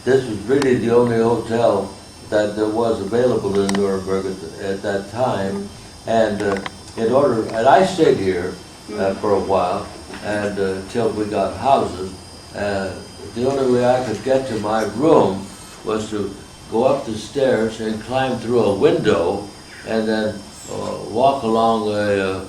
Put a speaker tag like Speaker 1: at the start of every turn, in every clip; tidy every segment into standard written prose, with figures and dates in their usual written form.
Speaker 1: This was really the only hotel that there was available in Nuremberg at that time, and and I stayed here for a while, and till we got houses. The only way I could get to my room was to go up the stairs and climb through a window, and then walk along a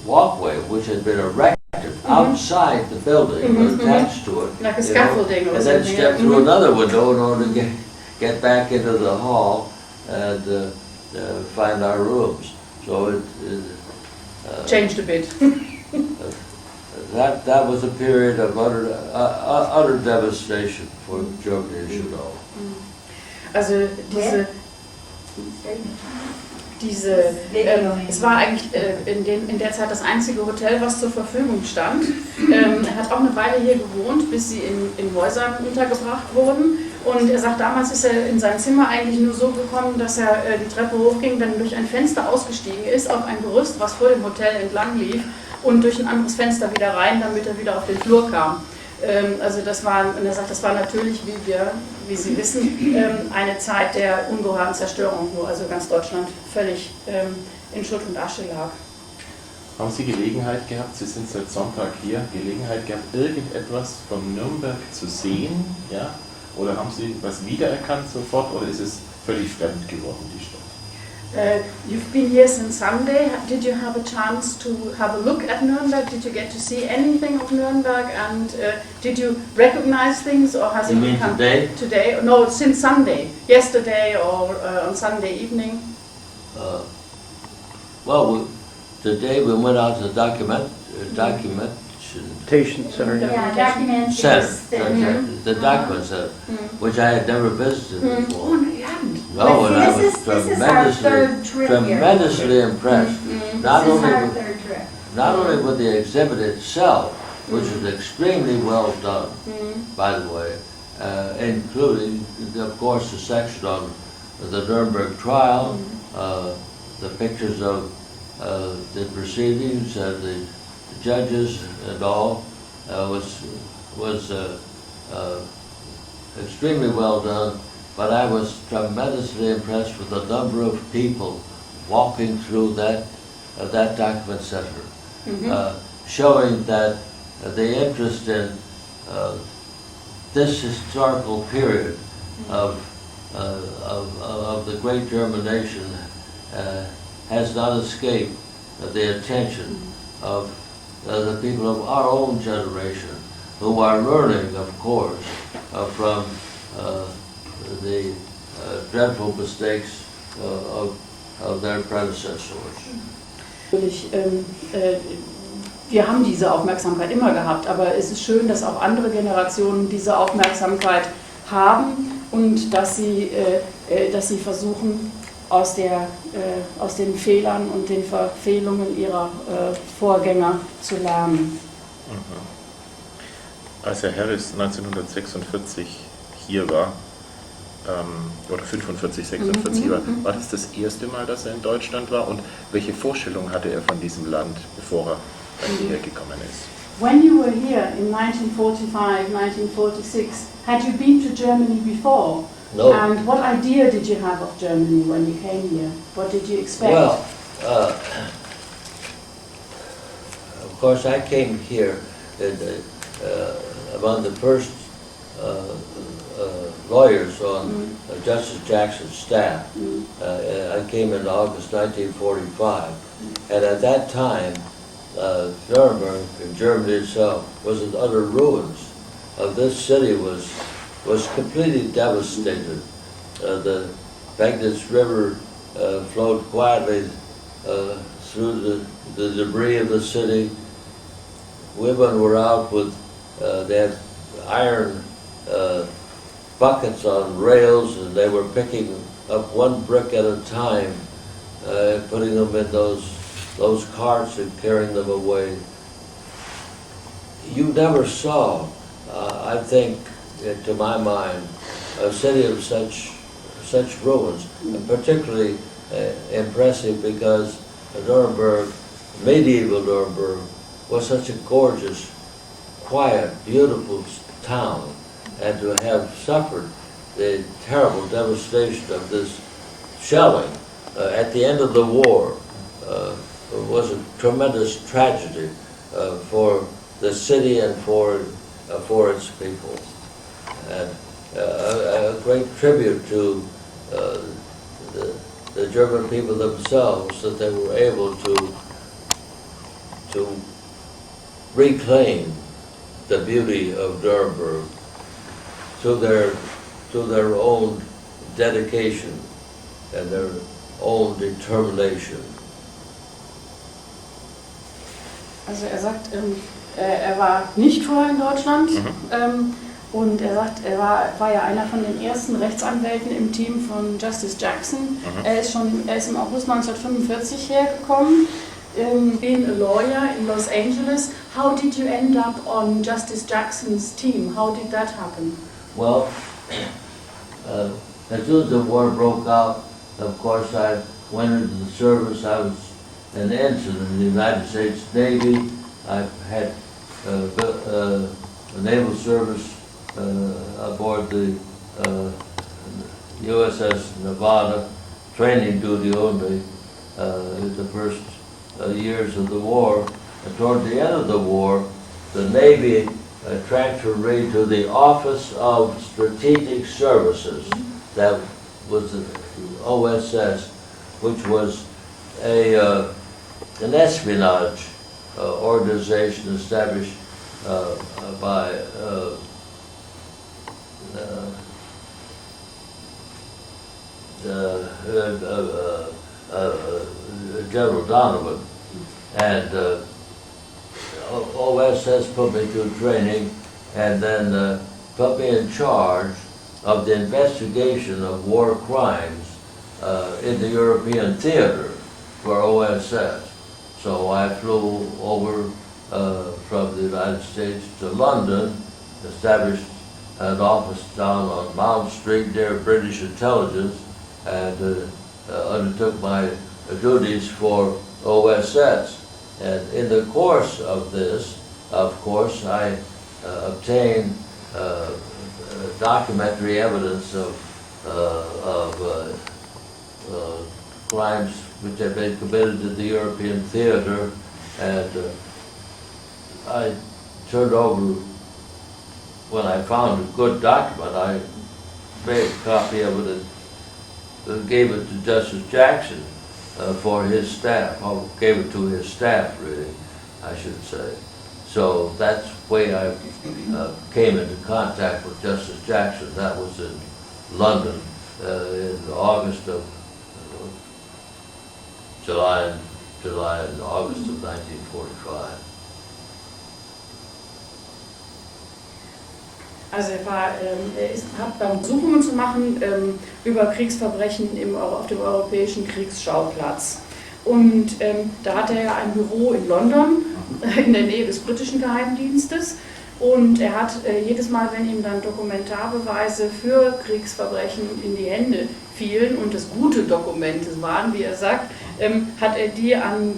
Speaker 1: walkway which had been erected outside the building, attached to it.
Speaker 2: Like a scaffolding or
Speaker 1: and
Speaker 2: something.
Speaker 1: then step through another window in order to get back into the hall and find our rooms. So it
Speaker 2: Changed a bit.
Speaker 1: that was a period of utter devastation for Germany, as you know.
Speaker 2: Also es war eigentlich in der Zeit das einzige Hotel, was zur Verfügung stand. Er hat auch eine Weile hier gewohnt, bis sie in Häusern untergebracht wurden. Und er sagt, damals ist er in sein Zimmer eigentlich nur so gekommen, dass er die Treppe hochging, dann durch ein Fenster ausgestiegen ist, auf ein Gerüst, was vor dem Hotel entlang lief, und durch ein anderes Fenster wieder rein, damit er wieder auf den Flur kam. Also das war, und er sagt, das war natürlich, wie Sie wissen, eine Zeit der ungeheuren Zerstörung, wo also ganz Deutschland völlig in Schutt und Asche lag.
Speaker 3: Haben Sie Gelegenheit gehabt, Sie sind seit Sonntag hier, Gelegenheit gehabt, irgendetwas von Nürnberg zu sehen? Ja? Oder haben Sie was wiedererkannt sofort, oder ist es völlig fremd geworden, die Stadt?
Speaker 2: You've been here since Sunday. Did you have a chance to have a look at Nuremberg? Did you get to see anything of Nuremberg? And did you recognize things, or has
Speaker 1: You
Speaker 2: it
Speaker 1: mean
Speaker 2: become
Speaker 1: today?
Speaker 2: No, since Sunday. Yesterday or on Sunday evening?
Speaker 1: Well, today we went out to the documentation
Speaker 4: Center.
Speaker 5: Yeah, documentation
Speaker 1: center, the document center, which I had never visited before.
Speaker 2: Oh, no, you haven't.
Speaker 1: No, and I was
Speaker 5: This is our third trip here.
Speaker 1: tremendously impressed. Not
Speaker 5: This is our
Speaker 1: only
Speaker 5: third trip.
Speaker 1: not only with the exhibit itself, which is extremely well done, by the way, including, of course, the section on the Nuremberg trial, the pictures of the proceedings and the judges and all, was extremely well done. But I was tremendously impressed with the number of people walking through that document center, showing that the interest in this historical period of the great German nation has not escaped the attention of the people of our own generation, who are learning, of course, from the dreadful mistakes of their predecessors.
Speaker 2: Natürlich, wir haben diese Aufmerksamkeit immer gehabt, aber es ist schön, dass auch andere Generationen diese Aufmerksamkeit haben und dass sie versuchen, aus den Fehlern und den Verfehlungen ihrer Vorgänger zu lernen.
Speaker 3: Als Herr Harris 1946 hier war, oder 45, 46 war das das erste Mal, dass er in Deutschland war, und welche Vorstellungen hatte er von diesem Land, bevor er hierher gekommen ist?
Speaker 2: When you were here in 1945, 1946, had you been to Germany before?
Speaker 1: No.
Speaker 2: And what idea did you have of Germany when you came here? What did you expect?
Speaker 1: Well, of course, I came here among the first lawyers on Justice Jackson's staff. I came in August 1945, and at that time, Nuremberg, in Germany itself, was in utter ruins. This city was completely devastated. The Pegnitz River flowed quietly through the debris of the city. Women were out with, they had iron buckets on rails, and they were picking up one brick at a time, putting them in those carts and carrying them away. You never saw, I think, to my mind, a city of such ruins, and particularly impressive because Nuremberg, medieval Nuremberg, was such a gorgeous, quiet, beautiful town, and to have suffered the terrible devastation of this shelling at the end of the war was a tremendous tragedy for the city and for its people. And a great tribute to the German people themselves, that they were able to reclaim the beauty of Nuremberg to their own dedication and their own determination.
Speaker 2: Also er sagt, er war nicht vorher in Deutschland und er sagt, er war ja einer von den ersten Rechtsanwälten im Team von Justice Jackson. Er ist im August 1945 hergekommen. Being a lawyer in Los Angeles, how did you end up on Justice Jackson's team? How did that happen?
Speaker 1: Well, as soon as the war broke out, of course I went into the service. I was an ensign in the United States Navy. I had a naval service aboard the USS Nevada, training duty only in the first years of the war. And toward the end of the war, the Navy transferred me to the Office of Strategic Services. That was the OSS, which was an espionage organization established by General Donovan, and OSS put me through training and then put me in charge of the investigation of war crimes in the European theater for OSS. So I flew over from the United States to London, established an office down on Mount Street near British Intelligence, and undertook my duties for OSS. And in the course of this, of course, I obtained documentary evidence of crimes which had been committed in the European theater, and I turned over, when I found a good document, I made a copy of it and gave it to Justice Jackson for his staff, or gave it to his staff, really, I should say. So that's the way I came into contact with Justice Jackson. That was in London in August of July and August of 1945.
Speaker 2: Also er hat da Untersuchungen zu machen über Kriegsverbrechen auf dem europäischen Kriegsschauplatz. Und da hat er ja ein Büro in London, in der Nähe des britischen Geheimdienstes. Und er hat jedes Mal, wenn ihm dann Dokumentarbeweise für Kriegsverbrechen in die Hände fielen und es gute Dokumente waren, wie er sagt, hat er die an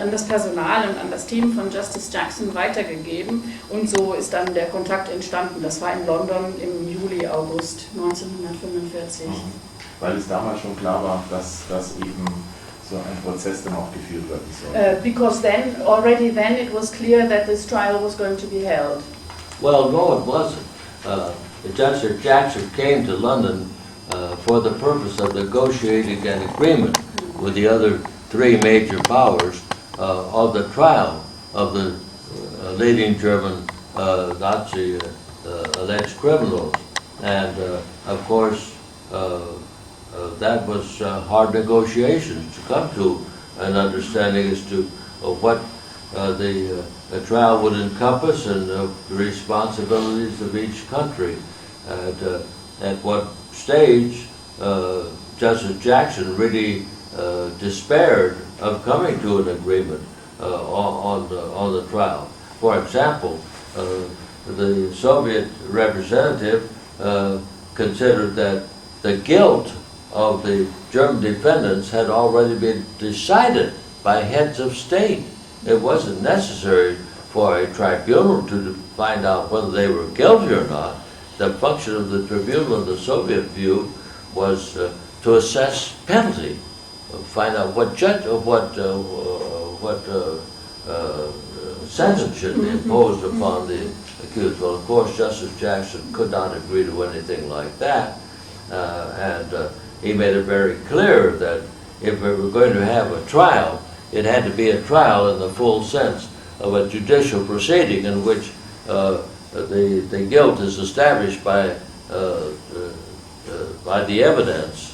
Speaker 2: das Personal und an das Team von Justice Jackson weitergegeben. Und so ist dann der Kontakt entstanden. Das war in London im Juli, August 1945.
Speaker 3: Weil es damals schon klar war, dass eben so ein Prozess dann auch geführt werden soll.
Speaker 2: Because already then it was clear that this trial was going to be held.
Speaker 1: Well, no, it wasn't. Justice Jackson came to London for the purpose of negotiating an agreement with the other three major powers of the trial of the leading German Nazi alleged criminals. And of course, that was hard negotiations to come to an understanding as to what the trial would encompass and the responsibilities of each country. And at what stage Justice Jackson really despaired of coming to an agreement on the trial. For example, the Soviet representative considered that the guilt of the German defendants had already been decided by heads of state it wasn't necessary for a tribunal to find out whether they were guilty or not. The function of the tribunal in the Soviet view was to assess penalty, find out what judge or what sentence should be imposed upon the accused. Well, of course, Justice Jackson could not agree to anything like that, and he made it very clear that if we were going to have a trial, it had to be a trial in the full sense of a judicial proceeding in which the guilt is established by the evidence,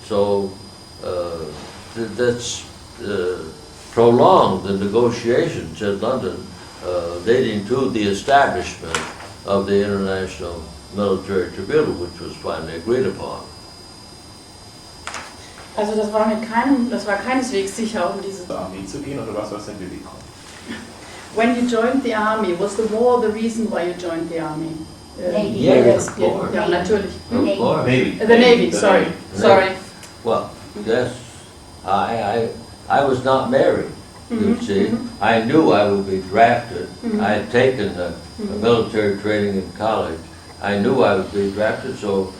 Speaker 1: so that's prolonged the negotiations in London, leading to the establishment of the International Military Tribunal, which was finally agreed upon.
Speaker 2: Also das war keineswegs sicher, um diese...
Speaker 3: Zur Armee zu gehen oder was denn Bewegung?
Speaker 2: When you joined the army, was the war the reason why you joined the army?
Speaker 5: Navy.
Speaker 1: Yes, of course.
Speaker 2: Ja, natürlich.
Speaker 1: Of course.
Speaker 3: Navy.
Speaker 2: The Navy, sorry. Sorry.
Speaker 1: Well, yes, I was not married, you see. I knew I would be drafted. I had taken military training in college. I knew I would be drafted, so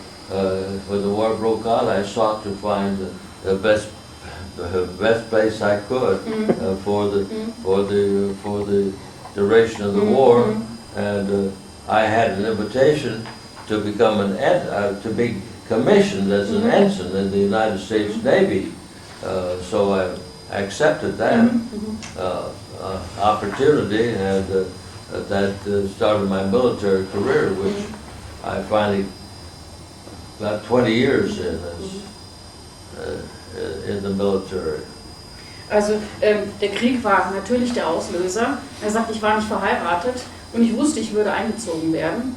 Speaker 1: when the war broke out, I sought to find the best place I could for the duration of the war, and I had an invitation to become to be commissioned as an ensign in the United States Navy, so I accepted that opportunity, and that started my military career, which I finally got 20 years in the military.
Speaker 2: Also der Krieg war natürlich der Auslöser. Er sagt, ich war nicht verheiratet und ich wusste, ich würde eingezogen werden.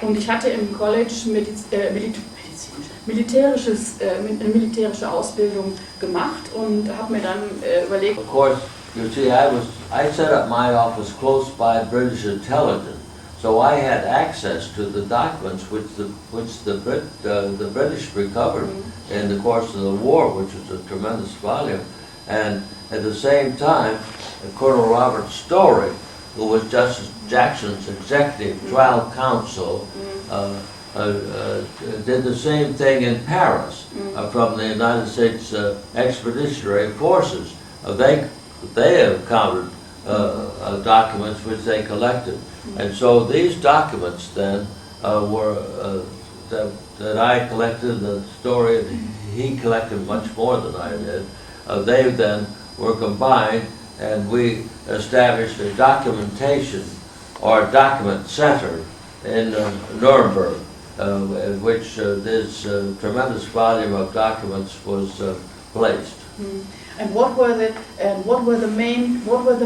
Speaker 2: Und ich hatte im College eine militärische Ausbildung gemacht und habe mir dann überlegt.
Speaker 1: Of course, you see, I set up my office close by British intelligence, so I had access to the documents which the British recovered in the course of the war, which was a tremendous volume. And at the same time, Colonel Robert Story, who was Justice Jackson's executive trial counsel, did the same thing in Paris from the United States Expeditionary Forces. They encountered documents which they collected, and so these documents then were that I collected. The Story he collected much more than I did. They then were combined, and we established a documentation or a document center in Nuremberg, in which this tremendous volume of documents was placed.
Speaker 2: And what were the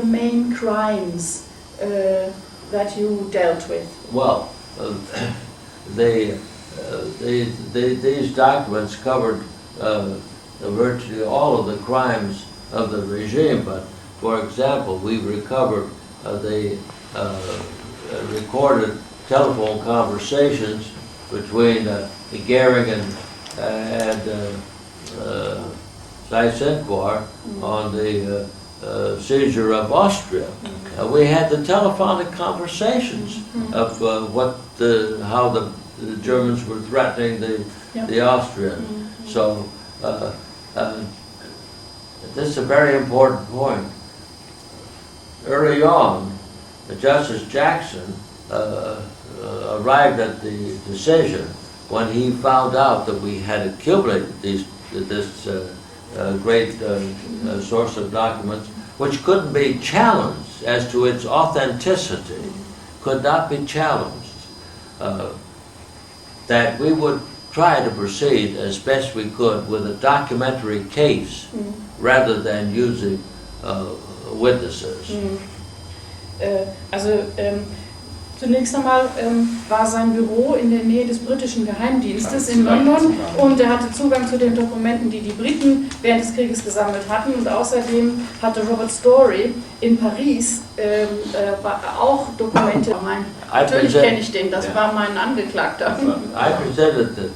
Speaker 2: main crimes that you dealt with?
Speaker 1: Well, these documents covered virtually all of the crimes of the regime, but for example, we recovered the recorded telephone conversations between Goering and Lysenkow on the seizure of Austria. We had the telephonic conversations of how the Germans were threatening the Austrians. So this is a very important point. Early on, Justice Jackson arrived at the decision when he found out that we had accumulated this great source of documents, which couldn't be challenged as to its authenticity, could not be challenged, that we would try to proceed as best we could with a documentary case rather than using witnesses.
Speaker 2: Zunächst einmal war sein Büro in der Nähe des britischen Geheimdienstes in London und er hatte Zugang zu den Dokumenten, die die Briten während des Krieges gesammelt hatten, und außerdem hatte Robert Story in Paris auch Dokumente. Natürlich kenne ich den, das war mein Angeklagter.
Speaker 1: I presented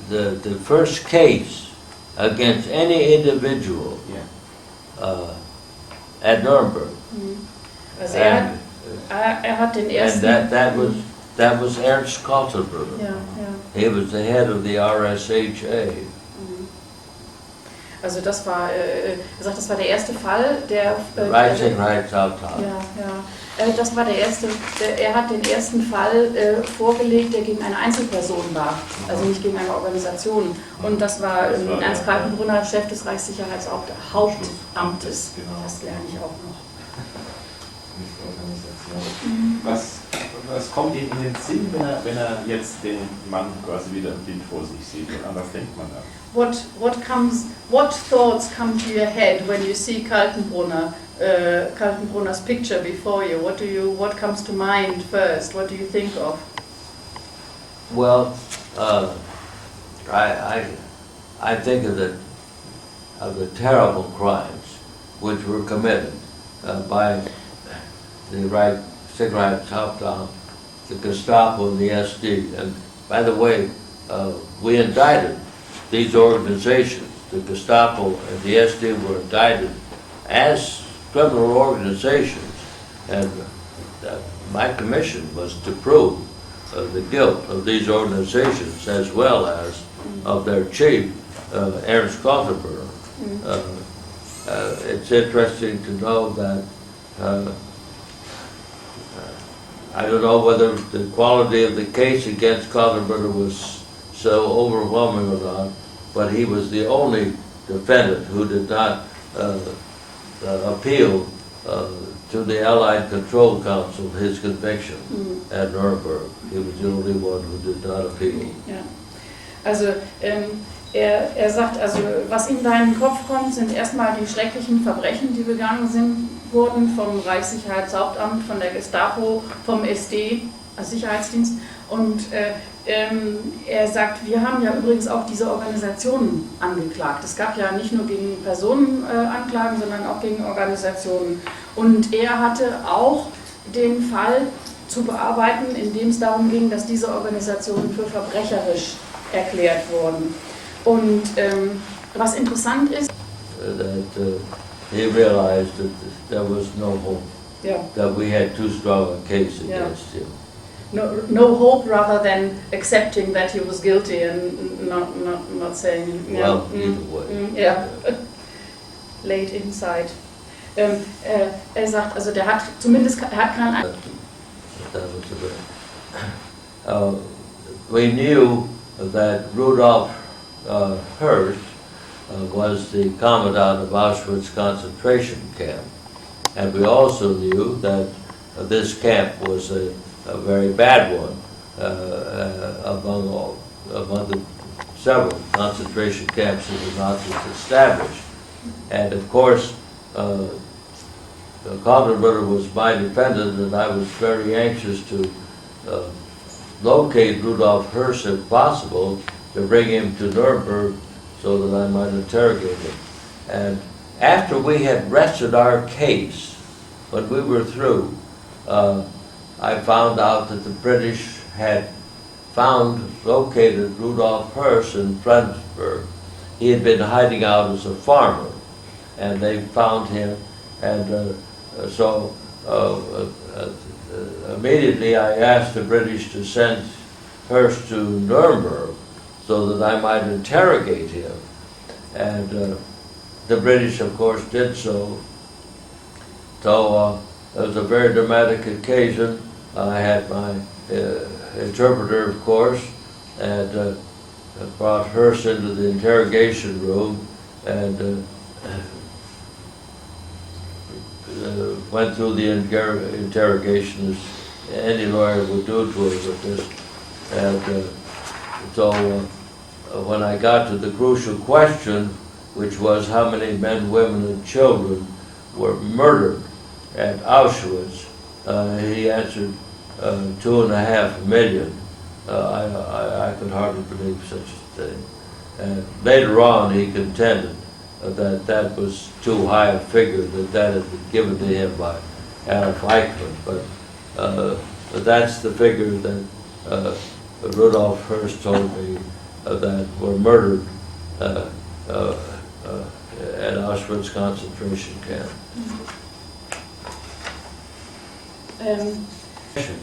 Speaker 1: the first case against any individual at Nuremberg.
Speaker 2: Also
Speaker 1: And,
Speaker 2: er hat den
Speaker 1: and
Speaker 2: ersten...
Speaker 1: that was Ernst Kaltenbrunner.
Speaker 2: Ja, ja.
Speaker 1: He was the head of the RSHA.
Speaker 2: Also das war, er sagt, das war der erste Fall, der...
Speaker 1: Rising Rights Outlaw.
Speaker 2: Ja, ja. Das war der erste, er hat den ersten Fall vorgelegt, der gegen eine Einzelperson war, also nicht gegen eine Organisation. Und das war Ernst Kaltenbrunner, Chef des Reichssicherheitshauptamtes.
Speaker 3: Genau.
Speaker 2: Das lerne ich auch noch.
Speaker 3: Was kommt Ihnen in den Sinn, wenn er jetzt den Mann quasi wieder im Bild vor sich sieht? An was denkt man da?
Speaker 2: What thoughts come to your head when you see Kaltenbrunner's picture before you? What comes to mind first? What do you think of?
Speaker 1: Well, I think of the terrible crimes which were committed by the Reichssicherheitshauptamt, the Gestapo, and the SD. And by the way, we indicted these organizations. The Gestapo and the SD were indicted as criminal organizations, and my commission was to prove the guilt of these organizations as well as of their chief, Ernst Kaltenbrunner. It's interesting to know that I don't know whether the quality of the case against Kaltenbrunner was so overwhelming or not, but he was the only defendant who did not appeal to the Allied Control Council his conviction at Nuremberg. He was the only one who did not appeal.
Speaker 2: Ja. Also er sagt, also was in deinen Kopf kommt, sind erstmal die schrecklichen Verbrechen, die begangen wurden vom Reichssicherheitshauptamt, von der Gestapo, vom SD, als Sicherheitsdienst. Und er sagt, wir haben ja übrigens auch diese Organisationen angeklagt. Es gab ja nicht nur gegen Personen Anklagen, sondern auch gegen Organisationen. Und er hatte auch den Fall zu bearbeiten, in dem es darum ging, dass diese Organisationen für verbrecherisch erklärt wurden. Und was interessant ist,
Speaker 1: that he realized that there was no hope, that we had too strong a case against him.
Speaker 2: No hope rather than accepting that he was guilty and not saying,
Speaker 1: well, either way.
Speaker 2: Yeah, laid inside. Er sagt, also der hat zumindest keinen...
Speaker 1: That was we knew that Rudolf Hirsch was the commandant of Auschwitz concentration camp, and we also knew that this camp was a very bad one among the several concentration camps that the Nazis established. And of course, Kaltenbrunner was my defendant, and I was very anxious to locate Rudolf Hirsch if possible, to bring him to Nuremberg so that I might interrogate him. And after we had rested our case, when we were through, I found out that the British had located Rudolf Hirsch in Flensburg. He had been hiding out as a farmer, and they found him, and so immediately I asked the British to send Hirsch to Nuremberg so that I might interrogate him. And the British, of course, did so. So it was a very dramatic occasion. I had my interpreter, of course, and brought Hirsch into the interrogation room and went through the interrogation as any lawyer would do to a witness. And so when I got to the crucial question, which was how many men, women, and children were murdered at Auschwitz, he answered 2.5 million. I could hardly believe such a thing. And later on, he contended that was too high a figure, that had been given to him by Adolf Eichmann. But that's the figure that Rudolf Hirsch told me that were murdered at Auschwitz concentration camp.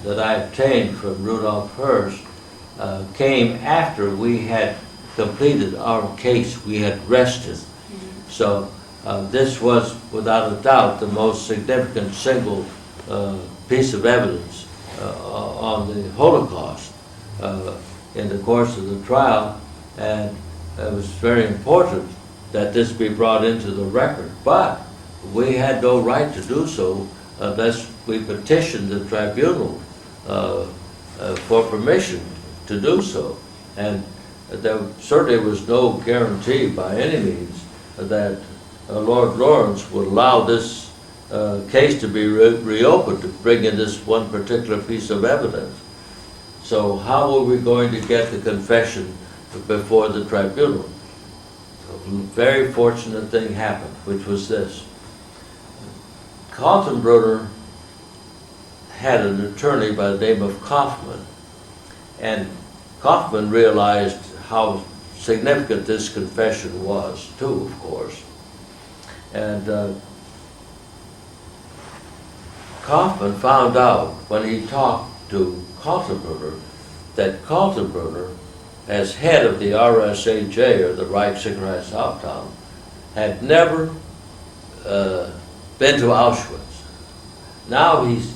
Speaker 1: That I obtained from Rudolf Hirsch came after we had completed our case. We had rested. So this was, without a doubt, the most significant single piece of evidence on the Holocaust in the course of the trial, and it was very important that this be brought into the record. But we had no right to do so unless we petitioned the tribunal for permission to do so. And there certainly was no guarantee by any means that Lord Lawrence would allow this case to be reopened to bring in this one particular piece of evidence. So how were we going to get the confession before the tribunal? A very fortunate thing happened, which was this. Kaltenbrunner had an attorney by the name of Kaufman, and Kaufman realized how significant this confession was, too, of course. And Kaufman found out when he talked to Kaltenbrunner that Kaltenbrunner, as head of the RSAJ, or the Reichssicherheitshauptamt, had never been to Auschwitz. Now his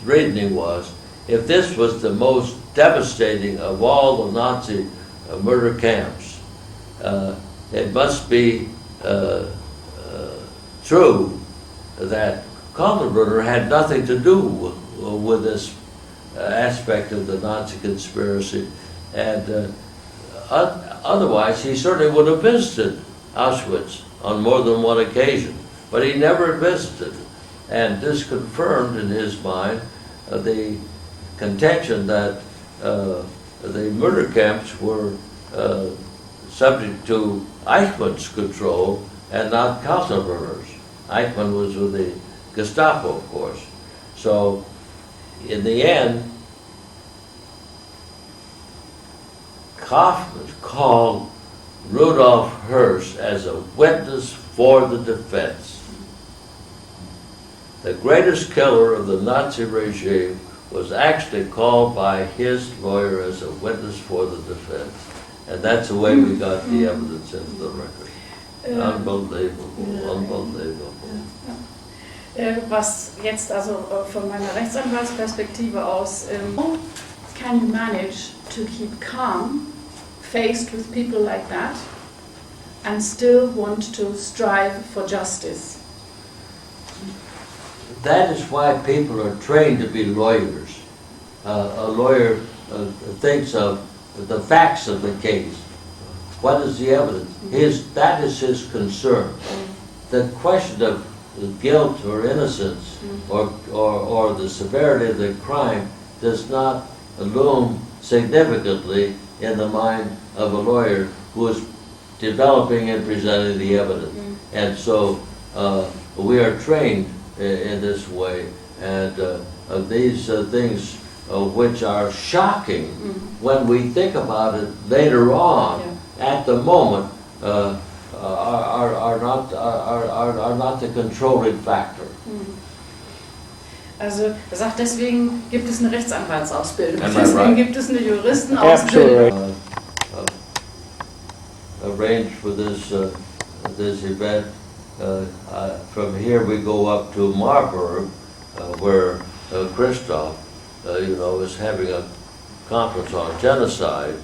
Speaker 1: reasoning was, if this was the most devastating of all the Nazi murder camps, it must be true that Kaltenbrunner had nothing to do with this aspect of the Nazi conspiracy, and otherwise he certainly would have visited Auschwitz on more than one occasion, but he never visited. And this confirmed in his mind the contention that the murder camps were subject to Eichmann's control and not Kaltenbrunner's. Eichmann was with the Gestapo, of course. So in the end, Kaufman called Rudolf Hirsch as a witness for the defense. The greatest killer of the Nazi regime was actually called by his lawyer as a witness for the defense. And that's the way we got the evidence into the record. Unbelievable, unbelievable.
Speaker 2: Was jetzt also von meiner Rechtsanwaltsperspektive aus, how can you manage to keep calm faced with people like that and still want to strive for justice?
Speaker 1: That is why people are trained to be lawyers. A lawyer thinks of the facts of the case. What is the evidence? That is his concern. The question of guilt or innocence or the severity of the crime does not loom significantly in the mind of a lawyer who is developing and presenting the evidence. And so we are trained in this way, and these things which are shocking when we think about it later on, at the moment, are not the controlling factor.
Speaker 2: Also er sagt, deswegen gibt es eine Rechtsanwaltsausbildung,
Speaker 1: Am I
Speaker 2: deswegen
Speaker 1: right?
Speaker 2: gibt es eine Juristenausbildung.
Speaker 1: Arranged for this event. From here we go up to Marburg, where Christoph, is having a conference on genocide,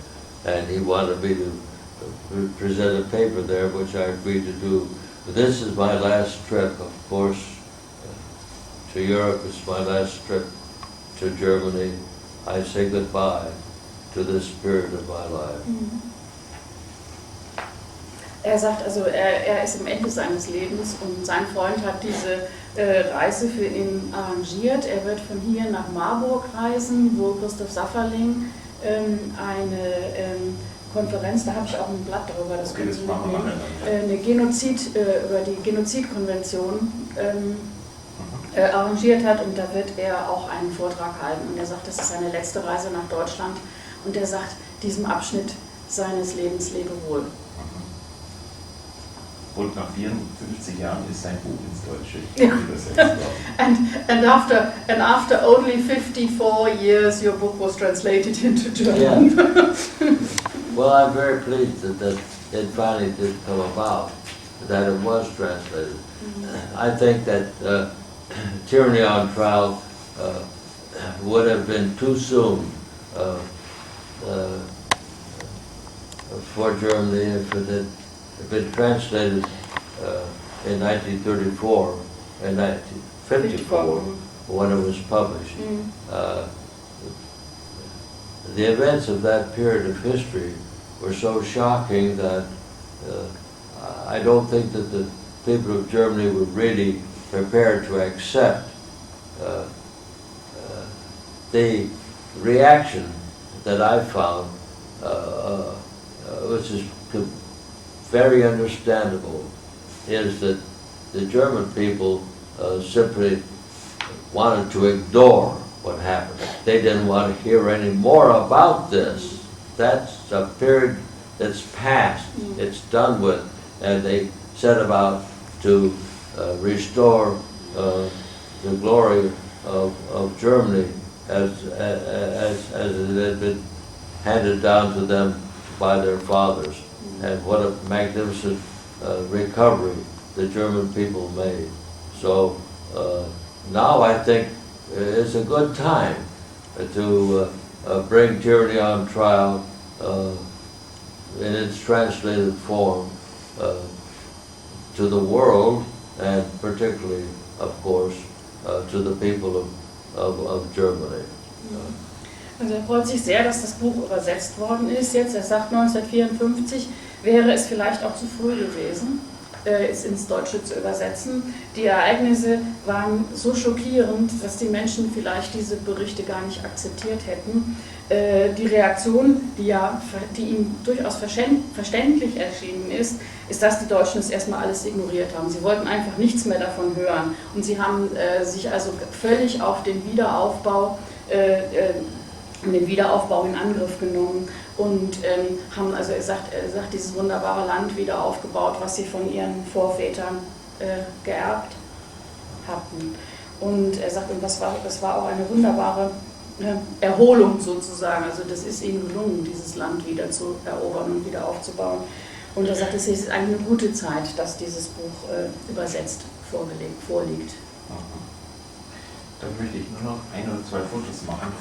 Speaker 1: and he wanted me to present a paper there, which I agreed to do. But this is my last trip, of course, to Europe. It's my last trip to Germany. I say goodbye to this period of my life.
Speaker 2: Er sagt also, er ist am Ende seines Lebens und sein Freund hat diese Reise für ihn arrangiert. Er wird von hier nach Marburg reisen, wo Christoph Safferling eine Konferenz, da habe ich auch ein Blatt darüber, das können Sie mitnehmen, über die Genozidkonvention arrangiert hat, und da wird er auch einen Vortrag halten. Und er sagt, das ist seine letzte Reise nach Deutschland, und er sagt, diesem Abschnitt seines Lebens lebe wohl.
Speaker 3: Und nach 54 Jahren ist sein Buch ins Deutsche übersetzt worden.
Speaker 2: And after only 54 years, your book was translated into German.
Speaker 1: Yeah. Well, I'm very pleased that it finally did come about, that it was translated. I think that Tyranny on Trial would have been too soon for Germany if it had been translated in 1934 and 1954 when it was published. The events of that period of history were so shocking that I don't think that the people of Germany were really prepared to accept the reaction that I found, which is very understandable, is that the German people simply wanted to ignore what happened. They didn't want to hear any more about this. That's a period that's past. It's done with. And they set about to restore the glory of Germany as it had been handed down to them by their fathers. And what a magnificent recovery the German people made. So now I think it's a good time to bring Tyranny on Trial in its translated form to the world, and particularly, of course, to the people of Germany.
Speaker 2: Also er freut sich sehr, dass das Buch übersetzt worden ist jetzt. Er sagt, 1954 wäre es vielleicht auch zu früh gewesen, es ins Deutsche zu übersetzen. Die Ereignisse waren so schockierend, dass die Menschen vielleicht diese Berichte gar nicht akzeptiert hätten. Die Reaktion, die ihm durchaus verständlich erschienen ist, dass die Deutschen es erstmal alles ignoriert haben. Sie wollten einfach nichts mehr davon hören. Und sie haben sich also völlig auf den Wiederaufbau in Angriff genommen und haben, also er sagt, dieses wunderbare Land wieder aufgebaut, was sie von ihren Vorvätern geerbt hatten. Und er sagt, und das war auch eine wunderbare Erholung sozusagen. Also das ist ihnen gelungen, dieses Land wieder zu erobern und wieder aufzubauen. Und er sagt, es ist eigentlich eine gute Zeit, dass dieses Buch übersetzt vorliegt.
Speaker 3: Dann möchte ich nur noch 1 oder 2 Fotos machen.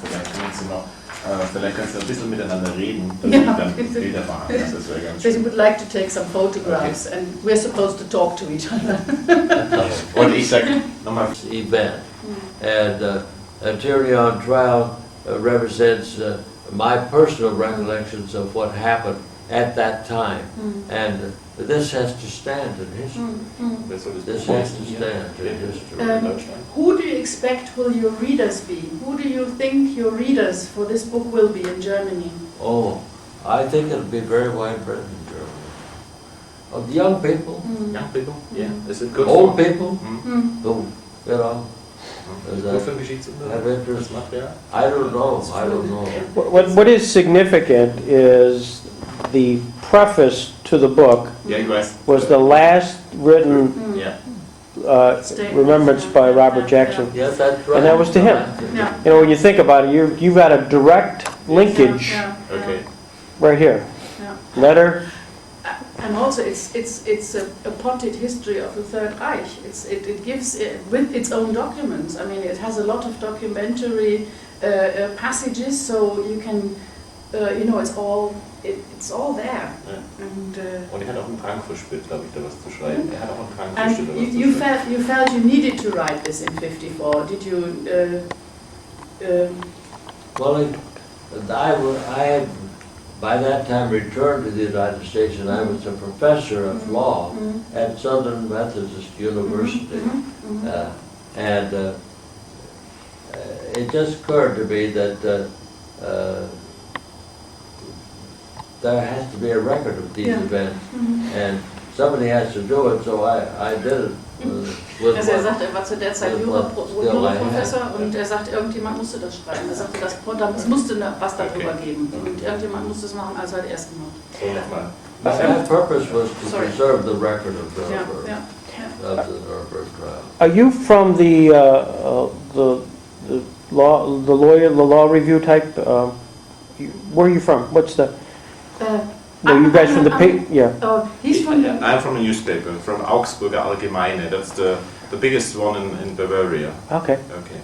Speaker 3: Vielleicht kannst du ein bisschen miteinander reden, dass ich dann Bilder machen. Das wäre ganz schön.
Speaker 2: They would like to take some photographs, and we're supposed to talk to each other.
Speaker 3: Und ich sage nochmal.
Speaker 1: Event. And Tyranny on Trial represents my personal recollections of what happened at that time. And this has to stand in history. This has to stand in history.
Speaker 2: Who do you expect will your readers be? Who do you think your readers for this book will be in Germany?
Speaker 1: Oh, I think it'll be very widespread in Germany. Of young people,
Speaker 3: Young people? Yeah. Is it good?
Speaker 1: old people, who, you know,
Speaker 3: Gut für Geschichtsunterricht?
Speaker 1: have interest.
Speaker 3: Das Material?
Speaker 1: I don't know.
Speaker 4: What is significant is the preface to the book
Speaker 3: Ja, ich weiß.
Speaker 4: was the last written
Speaker 3: Ja.
Speaker 4: remembrance by Robert Jackson.
Speaker 1: Yes, that's right.
Speaker 4: And that was to him.
Speaker 2: Yeah.
Speaker 4: You know, when you think about it, you've got a direct linkage
Speaker 3: Okay.
Speaker 4: right here.
Speaker 2: Yeah.
Speaker 4: Letter.
Speaker 2: And also, it's a potted history of the Third Reich. It gives with its own documents. I mean, it has a lot of documentary passages, so you can, it's all there.
Speaker 3: Ja.
Speaker 2: And
Speaker 3: Und er hat auch einen Drang verspürt, glaube ich, da was zu schreiben. Er hat auch einen Drang
Speaker 2: and
Speaker 3: verspürt, da was zu schreiben.
Speaker 2: you felt you needed to write this in '54. Did you?
Speaker 1: Well, I had by that time returned to the United States, and I was a professor of law at Southern Methodist University. And it just occurred to me that there has to be a record of these events, and somebody has to do it, so I did it.
Speaker 2: Also er sagt, er war zu der Zeit Juraprofessor und er sagt, irgendjemand musste das schreiben. Er sagte, es musste was darüber geben und irgendjemand musste es machen, also hat er es gemacht.
Speaker 3: So, nochmal.
Speaker 1: That purpose was to
Speaker 2: Sorry.
Speaker 1: preserve the record of
Speaker 2: Ja,
Speaker 1: Nuremberg,
Speaker 2: ja.
Speaker 1: of the Nuremberg trial.
Speaker 4: Are you from the law review type? Where are you from? What's the, no, you guys from the yeah.
Speaker 2: He's from the,
Speaker 3: I'm from a newspaper, from Augsburger Allgemeine. That's the biggest one in Bavaria.
Speaker 4: Okay.
Speaker 3: Okay.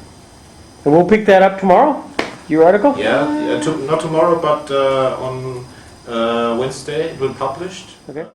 Speaker 4: And we'll pick that up tomorrow? Your article?
Speaker 3: Yeah, not tomorrow, but on Wednesday it will be published.
Speaker 4: Okay.